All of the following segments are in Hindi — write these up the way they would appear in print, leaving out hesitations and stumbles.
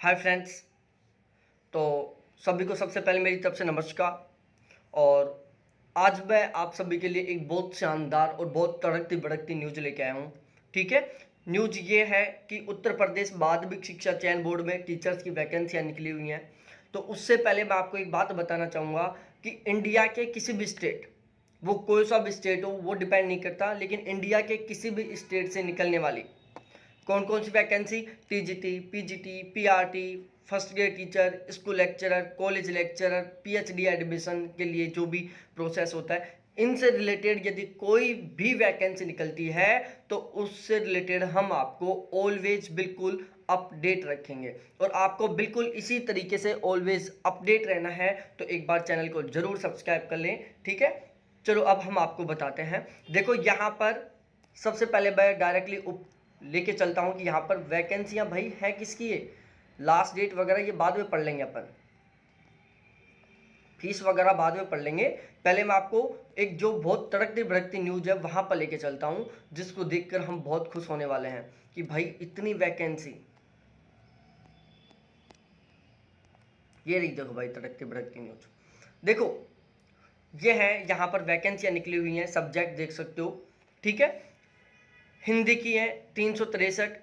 Hi friends. तो सभी को सबसे पहले मेरी तरफ से नमस्कार। और आज मैं आप सभी के लिए एक बहुत शानदार और बहुत तड़कती भड़कती न्यूज़ लेके आया हूँ। ठीक है, न्यूज़ ये है कि उत्तर प्रदेश माध्यमिक शिक्षा चयन बोर्ड में टीचर्स की वैकेंसियाँ निकली हुई हैं। तो उससे पहले मैं आपको एक बात बताना चाहूँगा कि इंडिया के किसी भी स्टेट, वो कोई सा भी स्टेट हो, वो डिपेंड नहीं करता, लेकिन इंडिया के किसी भी स्टेट से निकलने वाली कौन कौन सी vacancy, TGT, PGT, PRT, first grade teacher, school lecturer, college lecturer, PhD admission के लिए जो भी प्रोसेस होता है, इनसे रिलेटेड यदि कोई भी वैकेंसी निकलती है तो उससे रिलेटेड हम आपको ऑलवेज बिल्कुल अपडेट रखेंगे। और आपको बिल्कुल इसी तरीके से ऑलवेज अपडेट रहना है तो एक बार चैनल को जरूर सब्सक्राइब कर लें। ठीक है, चलो अब हम आपको बताते हैं। देखो यहाँ पर सबसे पहले मैं डायरेक्टली लेके चलता हूँ कि यहाँ पर वैकेंसियाँ भाई है किसकी है, लास्ट डेट वगैरह ये बाद में पढ़ लेंगे अपन, फीस वगैरह बाद में पढ़ लेंगे। पहले मैं आपको एक जो बहुत तड़कती भड़कती न्यूज़ है वहाँ पर लेके चलता हूँ, जिसको देखकर हम बहुत खुश होने वाले हैं कि भाई इतनी वैकेंसी। ये रही देखो भाई तड़कती भड़कती न्यूज़। देखो ये है, यहाँ पर वैकेंसियाँ निकली हुई हैं, सब्जेक्ट देख सकते हो। ठीक है, हिंदी की है 363,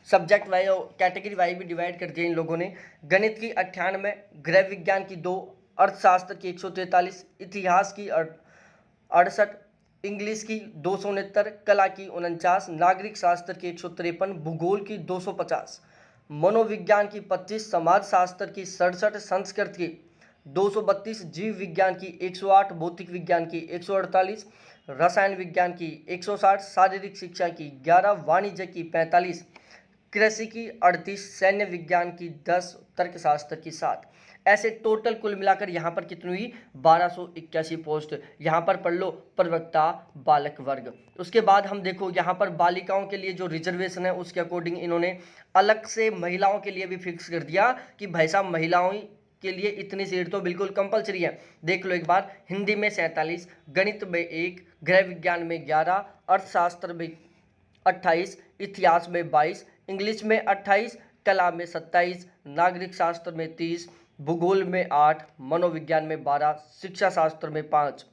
सब्जेक्ट वाइज और कैटेगरी वाइज भी डिवाइड कर दिया इन लोगों ने। गणित की 98, गृह विज्ञान की 2, अर्थशास्त्र की 143, इतिहास की 68, इंग्लिश की 269, कला की 49, नागरिक शास्त्र की 153, भूगोल की 250, मनोविज्ञान की 25, समाज शास्त्र की 67, संस्कृत की 232, जीव विज्ञान की 108, भौतिक विज्ञान की 148, रसायन विज्ञान की 160, शारीरिक शिक्षा की 11, वाणिज्य की 45, कृषि की 38, सैन्य विज्ञान की 10, तर्कशास्त्र की 7। ऐसे टोटल कुल मिलाकर यहाँ पर कितनी हुई, 1281 पोस्ट। यहाँ पर पढ़ लो प्रवक्ता बालक वर्ग। उसके बाद हम देखो यहाँ पर बालिकाओं के लिए जो रिजर्वेशन है उसके अकॉर्डिंग इन्होंने अलग से महिलाओं के लिए भी फिक्स कर दिया कि भाई साहब महिलाओं के लिए इतनी सीट तो बिल्कुल कंपलसरी है। देख लो एक बार, हिंदी में 47, गणित में 1, गृह विज्ञान में 11, अर्थशास्त्र में 28, इतिहास में 22, इंग्लिश में 28, कला में 27, नागरिक शास्त्र में 30, भूगोल में 8, मनोविज्ञान में 12, शिक्षा शास्त्र में 5,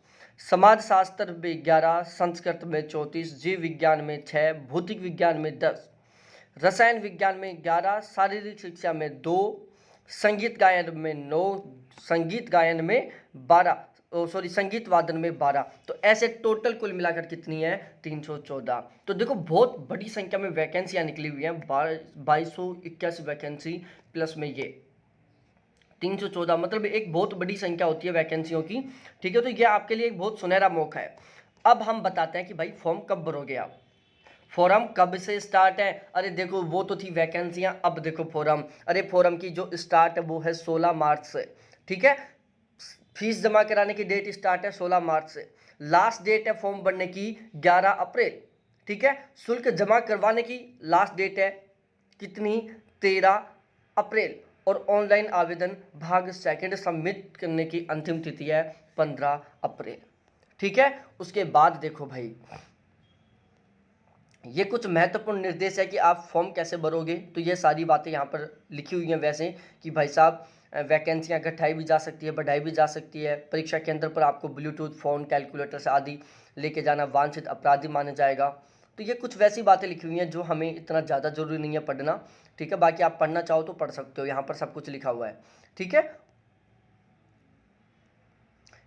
समाज शास्त्र में 11, संस्कृत में 34, जीव विज्ञान में 6, भौतिक विज्ञान में 10, रसायन विज्ञान में 11, शारीरिक शिक्षा में 2, संगीत गायन में 9, संगीत गायन में 12, संगीत वादन में 12। तो ऐसे टोटल कुल मिलाकर कितनी है, 314। तो देखो बहुत बड़ी संख्या में वैकेंसियां निकली हुई हैं, 2281 वैकेंसी प्लस में ये 314, मतलब एक बहुत बड़ी संख्या होती है वैकेंसियों की। ठीक है, तो ये आपके लिए एक बहुत सुनहरा मौका है। अब हम बताते हैं कि भाई फॉर्म कब भरोगे आप, फोरम कब से स्टार्ट है। अरे देखो वो तो थी वैकेंसियां, अब देखो फोरम। अरे फोरम की जो स्टार्ट है वो है 16 मार्च से। ठीक है, फीस जमा कराने की डेट स्टार्ट है 16 मार्च से, लास्ट डेट है फॉर्म भरने की 11 अप्रैल। ठीक है, शुल्क जमा करवाने की लास्ट डेट है कितनी, 13 अप्रैल। और ऑनलाइन आवेदन भाग सेकंड सबमिट करने की अंतिम तिथि है 15 अप्रैल। ठीक है, उसके बाद देखो भाई ये कुछ महत्वपूर्ण निर्देश है कि आप फॉर्म कैसे भरोगे। तो ये सारी बातें यहाँ पर लिखी हुई हैं वैसे कि भाई साहब वैकेंसियाँ घटाई भी जा सकती है, बढ़ाई भी जा सकती है। परीक्षा केंद्र पर आपको ब्लूटूथ, फ़ोन, कैलकुलेटर्स आदि लेके जाना वांछित अपराधी माना जाएगा। तो ये कुछ वैसी बातें लिखी हुई हैं जो हमें इतना ज़्यादा ज़रूरी नहीं है पढ़ना। ठीक है, बाकी आप पढ़ना चाहो तो पढ़ सकते हो, यहाँ पर सब कुछ लिखा हुआ है। ठीक है,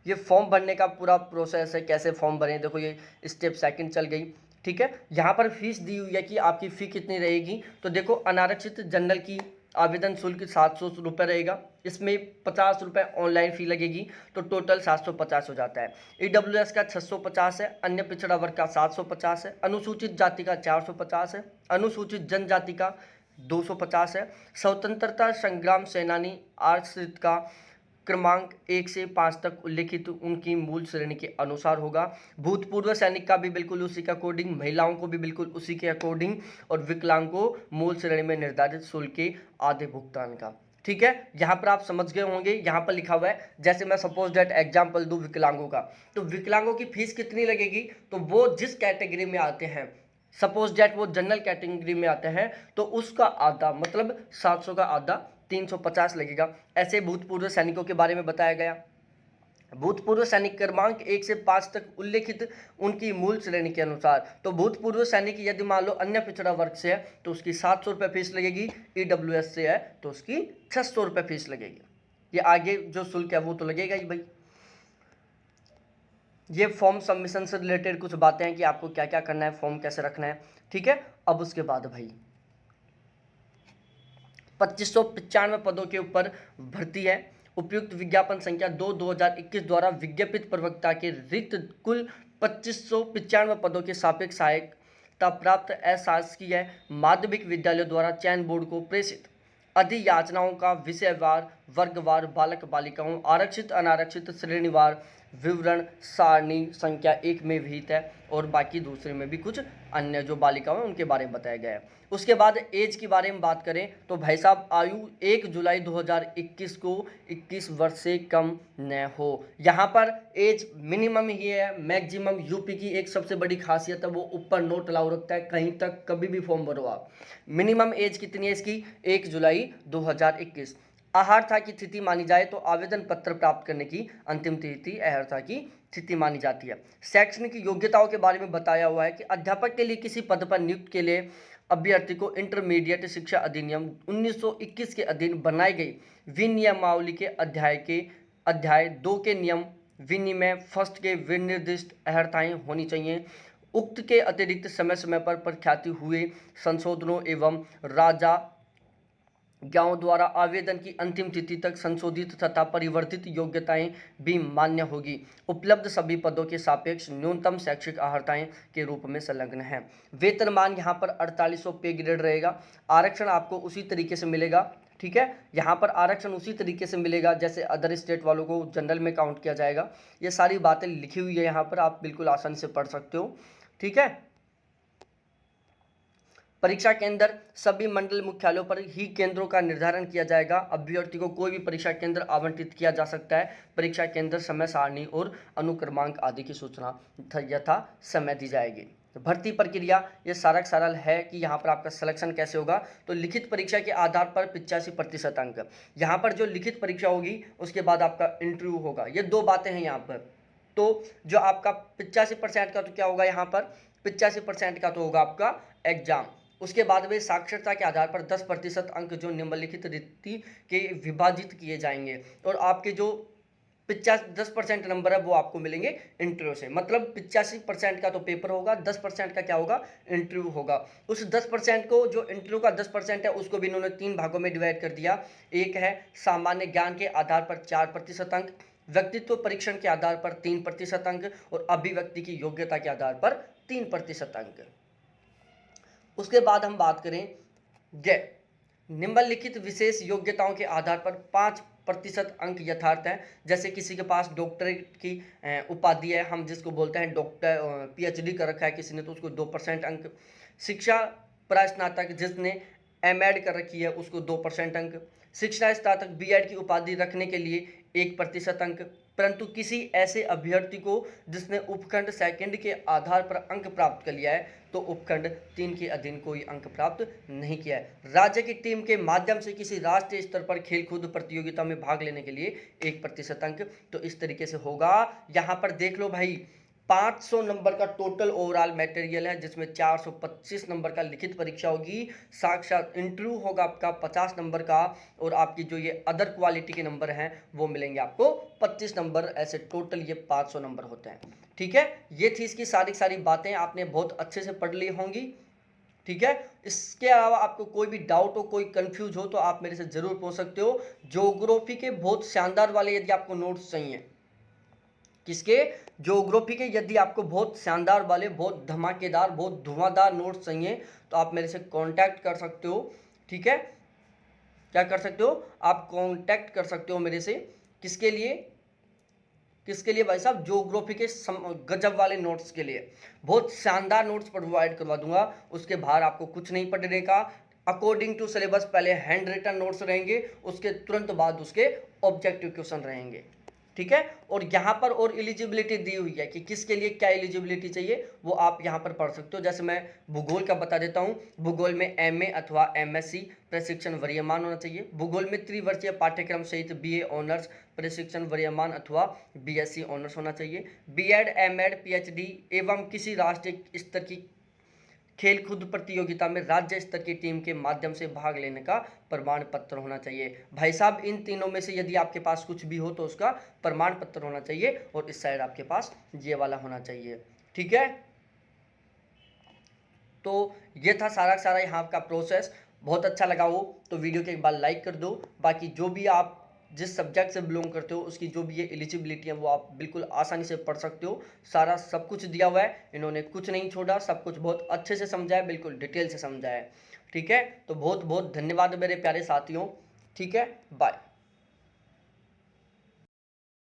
ये फॉर्म भरने का पूरा प्रोसेस है, कैसे फॉर्म भरें। देखो ये स्टेप सेकंड चल गई। ठीक है, यहाँ पर फीस दी हुई है कि आपकी फ़ी कितनी रहेगी। तो देखो अनारक्षित जनरल की आवेदन शुल्क 700 रुपये रहेगा, इसमें 50 रुपये ऑनलाइन फ़ी लगेगी, तो टोटल 750 हो जाता है। EWS का 650 है, अन्य पिछड़ा वर्ग का 750 है, अनुसूचित जाति का 450 है, अनुसूचित जनजाति का 250 है, स्वतंत्रता संग्राम सेनानी आश्रित का क्रमांक 1 से 5 तक उल्लिखित उनकी मूल श्रेणी के अनुसार होगा। भूतपूर्व सैनिक का भी बिल्कुल उसी के अकॉर्डिंग, महिलाओं को भी बिल्कुल उसी के अकॉर्डिंग, और विकलांग को मूल श्रेणी में निर्धारित शुल्क के आधे भुगतान का। ठीक है, यहाँ पर आप समझ गए होंगे। यहाँ पर लिखा हुआ है, जैसे मैं सपोज डेट एग्जाम्पल दूँ विकलांगों का, तो विकलांगों की फीस कितनी लगेगी, तो वो जिस कैटेगरी में आते हैं सपोज दैट वो जनरल कैटेगरी में आते हैं तो उसका आधा मतलब 700 का आधा 350 लगेगा। ऐसे भूतपूर्व सैनिकों के बारे में बताया गया। भूतपूर्व सैनिक क्रमांक 1 से 5 तक उल्लेखित उनकी मूल श्रेणी के अनुसार। तो भूतपूर्व सैनिक यदि मान लो अन्य पिछड़ा वर्ग से है तो उसकी 700 रुपये फीस लगेगी, EWS से है तो उसकी 600 रुपये फीस लगेगी। ये आगे जो शुल्क है वो तो लगेगा ही भाई। ये फॉर्म सबमिशन से रिलेटेड कुछ बातें हैं कि आपको क्या क्या करना है, फॉर्म कैसे रखना है, ठीक है। अब उसके बाद भाई 2595 पदों के ऊपर भर्ती है। उपयुक्त विज्ञापन संख्या 2/2021 द्वारा विज्ञापित प्रवक्ता के रिक्त कुल 2595 पदों के सापेक्ष सहायकता प्राप्त अशासकीय माध्यमिक विद्यालयों द्वारा चयन बोर्ड को प्रेषित अधियाचनाओं का विषयवार, वर्गवार, बालक बालिकाओं, आरक्षित अनारक्षित श्रेणीवार विवरण सारणी संख्या 1 में विहित है और बाकी दूसरे में भी कुछ अन्य जो बालिकाओं हैं उनके बारे में बताया गया है। उसके बाद एज के बारे में बात करें तो भाई साहब आयु 1 जुलाई 2021 को 21 वर्ष से कम न हो। यहाँ पर एज मिनिमम ही है, मैक्सिमम यूपी की एक सबसे बड़ी खासियत है वो ऊपर नोट अलाउ रखता है, कहीं तक कभी भी फॉर्म भरो आप। मिनिमम एज कितनी है इसकी? 1 जुलाई 2021। अहर्ता की तिथि मानी जाए तो आवेदन पत्र प्राप्त करने की अंतिम तिथि अहर्ता की तिथि मानी जाती है। शैक्षणिक योग्यताओं के बारे में बताया हुआ है कि अध्यापक के लिए किसी पद पर नियुक्त के लिए अभ्यर्थी को इंटरमीडिएट शिक्षा अधिनियम 1921 के अधीन बनाई गई विनियमावली के अध्याय 2 के नियम विनिमय फर्स्ट के विनिर्दिष्ट अहर्ताएं होनी चाहिए। उक्त के अतिरिक्त समय समय पर प्रख्याति हुए संशोधनों एवं राजा ज्ञाओं द्वारा आवेदन की अंतिम तिथि तक संशोधित तथा परिवर्तित योग्यताएं भी मान्य होगी। उपलब्ध सभी पदों के सापेक्ष न्यूनतम शैक्षिक अहर्ताएं के रूप में संलग्न है। वेतनमान यहाँ पर 4800 पे ग्रेड रहेगा। आरक्षण आपको उसी तरीके से मिलेगा, ठीक है। यहाँ पर आरक्षण उसी तरीके से मिलेगा जैसे अदर स्टेट वालों को जनरल में काउंट किया जाएगा। ये सारी बातें लिखी हुई है यहाँ पर, आप बिल्कुल आसानी से पढ़ सकते हो, ठीक है। परीक्षा केंद्र सभी मंडल मुख्यालयों पर ही केंद्रों का निर्धारण किया जाएगा। अभ्यर्थी को कोई भी परीक्षा केंद्र आवंटित किया जा सकता है। परीक्षा केंद्र, समय सारणी और अनुक्रमांक आदि की सूचना यथा समय दी जाएगी। भर्ती प्रक्रिया ये सारा सरल है कि यहाँ पर आपका सिलेक्शन कैसे होगा। तो लिखित परीक्षा के आधार पर 85% अंक, यहाँ पर जो लिखित परीक्षा होगी उसके बाद आपका इंटरव्यू होगा। ये दो बातें हैं यहाँ पर। तो जो आपका 85% का तो क्या होगा, यहाँ पर 85% का तो होगा आपका एग्जाम। उसके बाद में साक्षरता के आधार पर 10% अंक जो निम्नलिखित रीति के विभाजित किए जाएंगे और आपके जो 10% नंबर है वो आपको मिलेंगे इंटरव्यू से। मतलब 85% का तो पेपर होगा, 10% का क्या होगा, इंटरव्यू होगा। उस 10% को, जो इंटरव्यू का 10% है, उसको भी इन्होंने 3 भागों में डिवाइड कर दिया। एक है सामान्य ज्ञान के आधार पर 4% अंक, व्यक्तित्व परीक्षण के आधार पर 3% अंक और अभिव्यक्ति की योग्यता के आधार पर 3% अंक। उसके बाद हम बात करें निम्नलिखित विशेष योग्यताओं के आधार पर 5% अंक यथार्थ है। जैसे किसी के पास डॉक्टरेट की उपाधि है, हम जिसको बोलते हैं डॉक्टर, PhD कर रखा है किसी ने, तो उसको 2% अंक। शिक्षा प्रास्नातक जिसने M.Ed कर रखी है उसको 2% अंक। शिक्षा स्नातक B.Ed की उपाधि रखने के लिए 1% अंक। परंतु किसी ऐसे अभ्यर्थी को जिसने उपखंड सेकंड के आधार पर अंक प्राप्त कर लिया है तो उपखंड 3 के अधीन कोई अंक प्राप्त नहीं किया है। राज्य की टीम के माध्यम से किसी राष्ट्रीय स्तर पर खेलकूद प्रतियोगिता में भाग लेने के लिए 1% अंक। तो इस तरीके से होगा। यहाँ पर देख लो भाई, 500 नंबर का टोटल ओवरऑल मटेरियल है जिसमें 425 नंबर का लिखित परीक्षा होगी, साक्षात इंटरव्यू होगा आपका 50 नंबर का और आपकी जो ये अदर क्वालिटी के नंबर हैं वो मिलेंगे आपको 25 नंबर। ऐसे टोटल ये 500 नंबर होते हैं, ठीक है। ये थी इसकी सारी बातें, आपने बहुत अच्छे से पढ़ ली होंगी, ठीक है। इसके अलावा आपको कोई भी डाउट हो, कोई कंफ्यूज हो तो आप मेरे से जरूर पूछ सकते हो। ज्योग्राफी के बहुत शानदार वाले यदि आपको नोट्स चाहिए, किसके, ज्योग्राफी के यदि आपको बहुत शानदार वाले, बहुत धमाकेदार, बहुत धुआंधार नोट्स चाहिए तो आप मेरे से कांटेक्ट कर सकते हो, ठीक है। क्या कर सकते हो आप, कांटेक्ट कर सकते हो मेरे से। किसके लिए, किसके लिए भाई साहब, ज्योग्राफी के गजब वाले नोट्स के लिए। बहुत शानदार नोट्स प्रोवाइड करवा दूंगा, उसके बाहर आपको कुछ नहीं पढ़ने का। अकॉर्डिंग टू सिलेबस पहले हैंड रिटन नोट्स रहेंगे, उसके तुरंत बाद उसके ऑब्जेक्टिव क्वेश्चन रहेंगे, ठीक है। और यहाँ पर और एलिजिबिलिटी दी हुई है कि किसके लिए क्या एलिजिबिलिटी चाहिए, वो आप यहाँ पर पढ़ सकते हो। जैसे मैं भूगोल का बता देता हूँ, भूगोल में एमए अथवा एमएससी प्रशिक्षण वरीयमान होना चाहिए। भूगोल में त्रिवर्षीय पाठ्यक्रम सहित बीए ऑनर्स प्रशिक्षण वरीयमान अथवा बीएससी ऑनर्स होना चाहिए। बीएड, एमएड, पीएचडी एवं किसी राष्ट्रीय स्तर की खेलकूद प्रतियोगिता में राज्य स्तर की टीम के माध्यम से भाग लेने का प्रमाण पत्र होना चाहिए। भाई साहब, इन तीनों में से यदि आपके पास कुछ भी हो तो उसका प्रमाण पत्र होना चाहिए, और इस साइड आपके पास ये वाला होना चाहिए, ठीक है। तो ये था सारा सारा यहाँ का प्रोसेस। बहुत अच्छा लगा हो तो वीडियो के एक बार लाइक कर दो। बाकी जो भी आप जिस सब्जेक्ट से बिलोंग करते हो उसकी जो भी ये एलिजिबिलिटी है वो आप बिल्कुल आसानी से पढ़ सकते हो। सारा सब कुछ दिया हुआ है, इन्होंने कुछ नहीं छोड़ा, सब कुछ बहुत अच्छे से समझा है, बिल्कुल डिटेल से समझा है, ठीक है। तो बहुत बहुत धन्यवाद मेरे प्यारे साथियों, ठीक है, बाय।